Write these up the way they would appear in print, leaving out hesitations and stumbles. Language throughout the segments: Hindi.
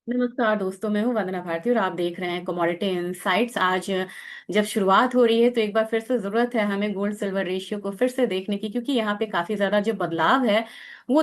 नमस्कार दोस्तों, मैं हूं वंदना भारती और आप देख रहे हैं कमोडिटी इनसाइट्स। आज जब शुरुआत हो रही है तो एक बार फिर से जरूरत है हमें गोल्ड सिल्वर रेशियो को फिर से देखने की, क्योंकि यहाँ पे काफी ज्यादा जो बदलाव है वो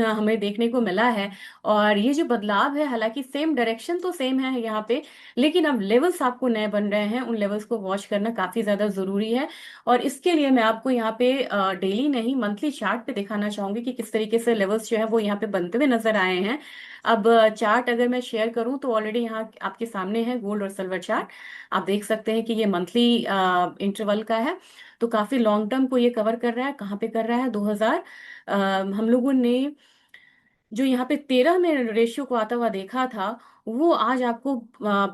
हमें देखने को मिला है। और ये जो बदलाव है, हालांकि सेम डायरेक्शन तो सेम है यहाँ पे, लेकिन अब लेवल्स आपको नए बन रहे हैं। उन लेवल्स को वॉच करना काफी ज्यादा जरूरी है। और इसके लिए मैं आपको यहाँ पे डेली नहीं, मंथली चार्ट पे दिखाना चाहूंगी कि किस तरीके से लेवल्स जो है वो यहाँ पे बनते हुए नजर आए हैं। अब चार्ट अगर मैं शेयर करूं तो ऑलरेडी यहाँ आपके सामने है गोल्ड और सिल्वर चार्ट। आप देख सकते हैं कि ये मंथली इंटरवल का है। तो काफी लॉन्ग टर्म को ये कवर कर रहा है। कहाँ पे कर रहा है? 2000 हम लोगों ने जो यहाँ पे 13 में रेशियो को आता हुआ देखा था, वो आज आपको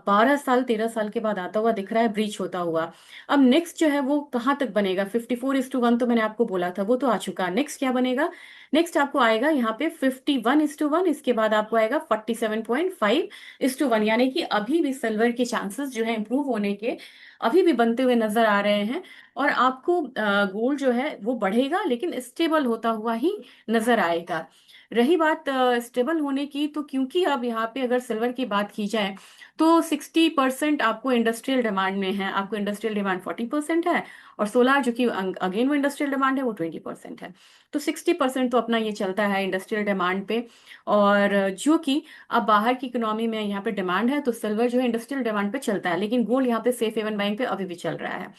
12 साल 13 साल के बाद आता हुआ दिख रहा है, ब्रीच होता हुआ। अब नेक्स्ट जो है वो कहाँ तक बनेगा? 54:1 तो मैंने आपको बोला था, वो तो आ चुका। नेक्स्ट क्या बनेगा? नेक्स्ट आपको आएगा यहाँ पे 51:1। इसके बाद आपको आएगा 47.5:1, यानी कि अभी भी सिल्वर के चांसेस जो है इंप्रूव होने के अभी भी बनते हुए नजर आ रहे हैं। और आपको गोल्ड जो है वो बढ़ेगा, लेकिन स्टेबल होता हुआ ही नजर आएगा। रही बात स्टेबल होने की, तो क्योंकि अब यहाँ पे अगर सिल्वर की बात की जाए तो 60% आपको इंडस्ट्रियल डिमांड में है। आपको इंडस्ट्रियल डिमांड 40% है, और सोलार जो कि अगेन वो इंडस्ट्रियल डिमांड है वो 20% है। तो 60% तो अपना ये चलता है इंडस्ट्रियल डिमांड पे। और जो कि अब बाहर की इकोनॉमी में यहाँ पे डिमांड है, तो सिल्वर जो है इंडस्ट्रियल डिमांड पे चलता है। लेकिन गोल्ड यहाँ पे सेफ हेवन बाइंग पे अभी भी चल रहा है।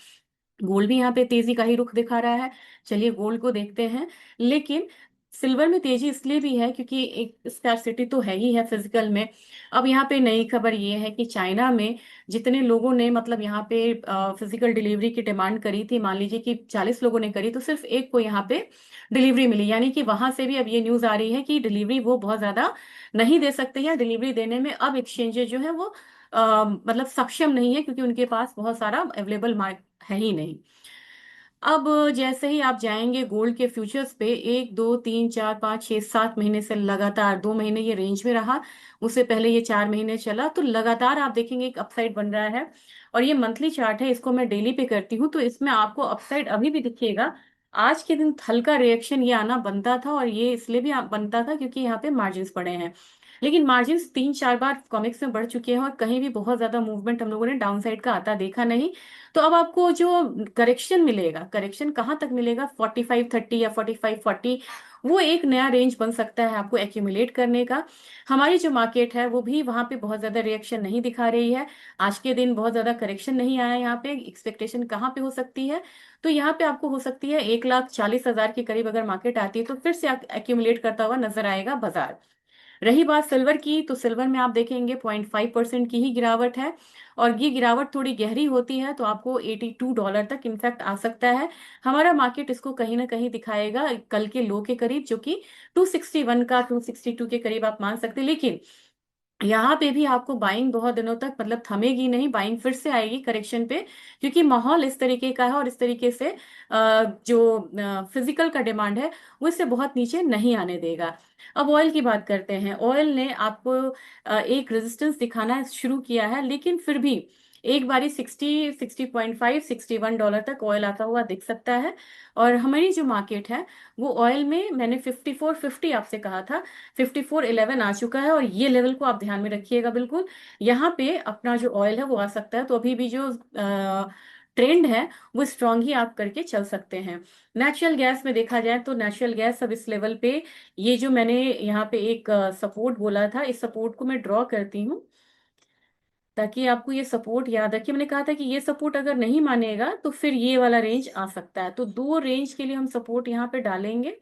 गोल्ड भी यहाँ पे तेजी का ही रुख दिखा रहा है। चलिए गोल्ड को देखते हैं। लेकिन सिल्वर में तेजी इसलिए भी है क्योंकि एक स्कैरसिटी तो है ही है फिजिकल में। अब यहाँ पे नई खबर ये है कि चाइना में जितने लोगों ने मतलब यहाँ पे फिजिकल डिलीवरी की डिमांड करी थी, मान लीजिए कि 40 लोगों ने करी, तो सिर्फ एक को यहाँ पे डिलीवरी मिली। यानी कि वहां से भी अब ये न्यूज आ रही है कि डिलीवरी वो बहुत ज्यादा नहीं दे सकते हैं। डिलीवरी देने में अब एक्सचेंजेस जो है वो मतलब सक्षम नहीं है, क्योंकि उनके पास बहुत सारा अवेलेबल है ही नहीं। अब जैसे ही आप जाएंगे गोल्ड के फ्यूचर्स पे, 1 2 3 4 5 6 7 महीने से लगातार 2 महीने ये रेंज में रहा। उससे पहले ये 4 महीने चला, तो लगातार आप देखेंगे एक अपसाइड बन रहा है। और ये मंथली चार्ट है, इसको मैं डेली पे करती हूँ, तो इसमें आपको अपसाइड अभी भी दिखिएगा। आज के दिन हल्का रिएक्शन ये आना बनता था, और ये इसलिए भी बनता था क्योंकि यहाँ पे मार्जिन पड़े हैं। लेकिन मार्जिन 3 4 बार कॉमिक्स में बढ़ चुके हैं, और कहीं भी बहुत ज्यादा मूवमेंट हम लोगों ने डाउन साइड का आता देखा नहीं। तो अब आपको जो करेक्शन मिलेगा, करेक्शन कहाँ तक मिलेगा? 45:30 या 45:40, वो एक नया रेंज बन सकता है आपको एक्यूमुलेट करने का। हमारी जो मार्केट है वो भी वहां पे बहुत ज्यादा रिएक्शन नहीं दिखा रही है। आज के दिन बहुत ज्यादा करेक्शन नहीं आया। यहाँ पे एक्सपेक्टेशन कहाँ पे हो सकती है? तो यहाँ पे आपको हो सकती है 1,40,000 के करीब अगर मार्केट आती है, तो फिर से एक्यूमुलेट करता हुआ नजर आएगा बाजार। रही बात सिल्वर की, तो सिल्वर में आप देखेंगे 0.5% की ही गिरावट है। और ये गिरावट थोड़ी गहरी होती है तो आपको $82 तक इनफैक्ट आ सकता है। हमारा मार्केट इसको कहीं ना कहीं दिखाएगा कल के लो के करीब, जो कि 261 का 262 के करीब आप मान सकते हैं। लेकिन यहाँ पे भी आपको बाइंग बहुत दिनों तक मतलब थमेगी नहीं, बाइंग फिर से आएगी करेक्शन पे, क्योंकि माहौल इस तरीके का है। और इस तरीके से जो फिजिकल का डिमांड है वो इससे बहुत नीचे नहीं आने देगा। अब ऑयल की बात करते हैं। ऑयल ने आपको एक रेजिस्टेंस दिखाना शुरू किया है, लेकिन फिर भी एक बारी 60 60.5 $61 तक ऑयल आता हुआ दिख सकता है। और हमारी जो मार्केट है वो ऑयल में, मैंने 5450 आपसे कहा था, 5411 आ चुका है। और ये लेवल को आप ध्यान में रखिएगा बिल्कुल। यहाँ पे अपना जो ऑयल है वो आ सकता है। तो अभी भी जो ट्रेंड है वो स्ट्रांग ही आप करके चल सकते हैं। नेचुरल गैस में देखा जाए तो नेचुरल गैस अब इस लेवल पे, ये जो मैंने यहाँ पे एक सपोर्ट बोला था, इस सपोर्ट को मैं ड्रॉ करती हूँ ताकि आपको ये सपोर्ट याद रखिए। मैंने कहा था कि ये सपोर्ट अगर नहीं मानेगा तो फिर ये वाला रेंज आ सकता है। तो दो रेंज के लिए हम सपोर्ट यहाँ पे डालेंगे,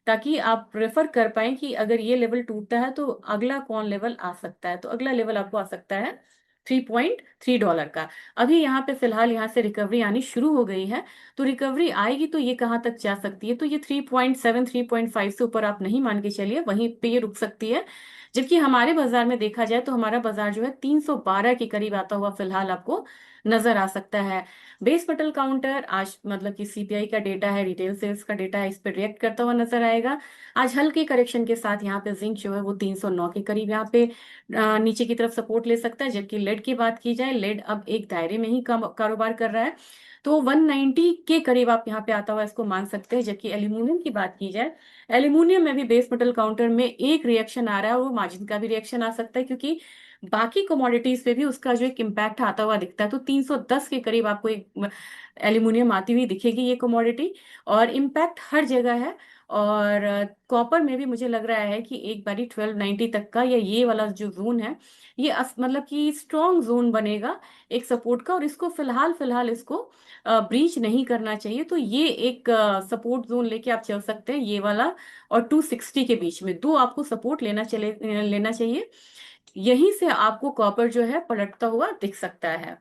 ताकि आप प्रेफर कर पाए कि अगर ये लेवल टूटता है तो अगला कौन लेवल आ सकता है। तो अगला लेवल आपको आ सकता है $3.3 का। अभी यहाँ पे फिलहाल यहाँ से रिकवरी आनी शुरू हो गई है। तो रिकवरी आएगी तो ये कहाँ तक जा सकती है? तो ये 3.7 3.5 से ऊपर आप नहीं मान के चलिए, वहीं पे ये रुक सकती है। जबकि हमारे बाजार में देखा जाए तो हमारा बाजार जो है 312 के करीब आता हुआ फिलहाल आपको नजर आ सकता है। बेस मेटल काउंटर आज मतलब कि सीपीआई का डेटा है, रिटेल सेल्स का डेटा है, इस पर रिएक्ट करता हुआ नजर आएगा। आज हल्के करेक्शन के साथ यहाँ पे जिंक जो है वो 309 के करीब यहाँ पे नीचे की तरफ सपोर्ट ले सकता है। जबकि लेड की बात की जाए, लेड अब एक दायरे में ही कारोबार कर रहा है, तो 190 के करीब आप यहाँ पे आता हुआ इसको मान सकते हैं। जबकि एल्यूमिनियम की बात की जाए, एल्यूमिनियम में भी बेस मेटल काउंटर में एक रिएक्शन आ रहा है, और वो मार्जिन का भी रिएक्शन आ सकता है, क्योंकि बाकी कमोडिटीज पे भी उसका जो एक इम्पैक्ट आता हुआ दिखता है। तो 310 के करीब आपको एक एल्यूमिनियम आती हुई दिखेगी ये कमोडिटी, और इम्पैक्ट हर जगह है। और कॉपर में भी मुझे लग रहा है कि एक बारी 1290 तक का, या ये वाला जो जोन है, ये मतलब कि स्ट्रॉन्ग जोन बनेगा एक सपोर्ट का, और इसको फिलहाल फिलहाल इसको ब्रीच नहीं करना चाहिए। तो ये एक सपोर्ट जोन लेके आप चल सकते हैं, ये वाला और 260 के बीच में दो आपको सपोर्ट लेना चाहिए। यहीं से आपको कॉपर जो है पलटता हुआ दिख सकता है।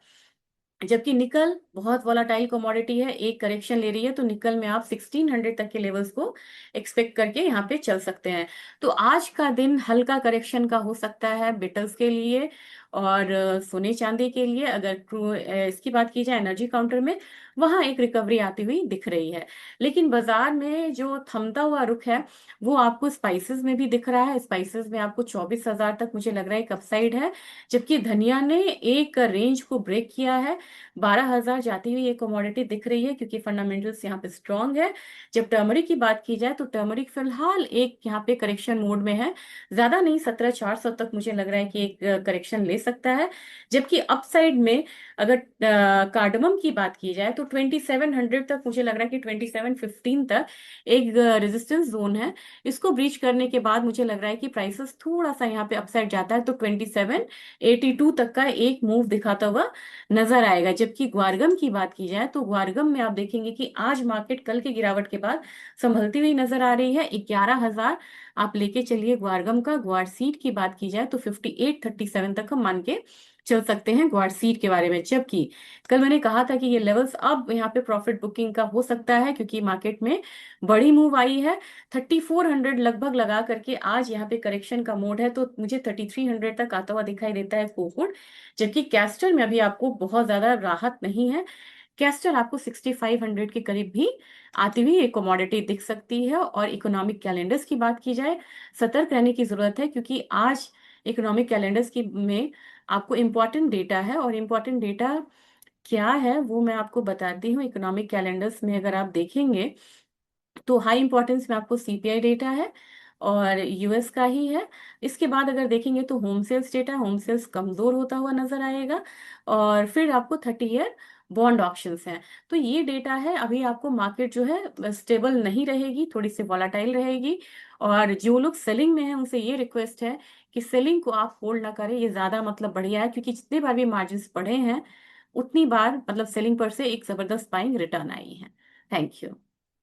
जबकि निकल बहुत वोलाटाइल कमोडिटी है, एक करेक्शन ले रही है, तो निकल में आप 1600 तक के लेवल्स को एक्सपेक्ट करके यहाँ पे चल सकते हैं। तो आज का दिन हल्का करेक्शन का हो सकता है मेटल्स के लिए, और सोने चांदी के लिए। अगर इसकी बात की जाए एनर्जी काउंटर में, वहां एक रिकवरी आती हुई दिख रही है। लेकिन बाजार में जो थमता हुआ रुख है वो आपको स्पाइसेस में भी दिख रहा है। स्पाइसेस में आपको 24,000 तक मुझे लग रहा है एक अपसाइड है। जबकि धनिया ने एक रेंज को ब्रेक किया है, 12,000 जाती हुई ये कमोडिटी दिख रही है, क्योंकि फंडामेंटल्स यहाँ पे स्ट्रांग है। जब टर्मरिक की बात की जाए तो टर्मरिक फिलहाल एक यहाँ पे करेक्शन मोड में है, ज्यादा नहीं, 17,400 तक मुझे लग रहा है कि एक करेक्शन ले सकता है। जबकि अपसाइड में अगर कार्डमम की बात की जाए तो 2700 तक मुझे लग रहा है कि 2715 तक एक रेजिस्टेंस जोन है। इसको ब्रीच करने के बाद मुझे लग रहा है कि प्राइसेस थोड़ा सा यहाँ पे अपसाइड जाता है, तो 2782 तक का एक मूव दिखाता हुआ नजर आएगा। जबकि ग्वारगम की बात की जाए तो ग्वारगम में आप देखेंगे कि आज मार्केट कल की गिरावट के बाद संभलती हुई नजर आ रही है। 11,000 आप लेके चलिए ग्वारगम का। ग्वार सीड की बात की जाए तो 5837 तक हम मान के चल सकते हैं ग्वार सीड के बारे में। जबकि कल मैंने कहा था कि ये लेवल्स अब यहाँ पे प्रॉफिट बुकिंग का हो सकता है, क्योंकि मार्केट में बड़ी मूव आई है। 3400 लगभग लगा करके आज यहाँ पे करेक्शन का मोड है, तो मुझे 3300 तक आता हुआ दिखाई देता है कोकुड। जबकि कैस्टर में अभी आपको बहुत ज्यादा राहत नहीं है। कैस्टर आपको 6500 के करीब भी आती हुई एक कमोडिटी दिख सकती है। और इकोनॉमिक कैलेंडर्स की बात की जाए, सतर्क रहने की जरूरत है, क्योंकि आज इकोनॉमिक कैलेंडर्स की में आपको इम्पोर्टेंट डेटा है। और इम्पोर्टेंट डेटा क्या है वो मैं आपको बताती हूँ। इकोनॉमिक कैलेंडर्स में अगर आप देखेंगे तो हाई इंपॉर्टेंस में आपको सीपीआई डेटा है, और यूएस का ही है। इसके बाद अगर देखेंगे तो home sales data, home sales कमजोर होता हुआ नजर आएगा। और फिर आपको 30 ईयर बॉन्ड ऑप्शंस हैं। तो ये डेटा है, अभी आपको मार्केट जो है स्टेबल नहीं रहेगी, थोड़ी सी वॉलाटाइल रहेगी। और जो लोग सेलिंग में हैं उनसे ये रिक्वेस्ट है कि सेलिंग को आप होल्ड ना करें, ये ज्यादा मतलब बढ़िया है, क्योंकि जितने बार भी मार्जिन बढ़े हैं उतनी बार मतलब सेलिंग पर से एक जबरदस्त बाइंग रिटर्न आई है। Thank you.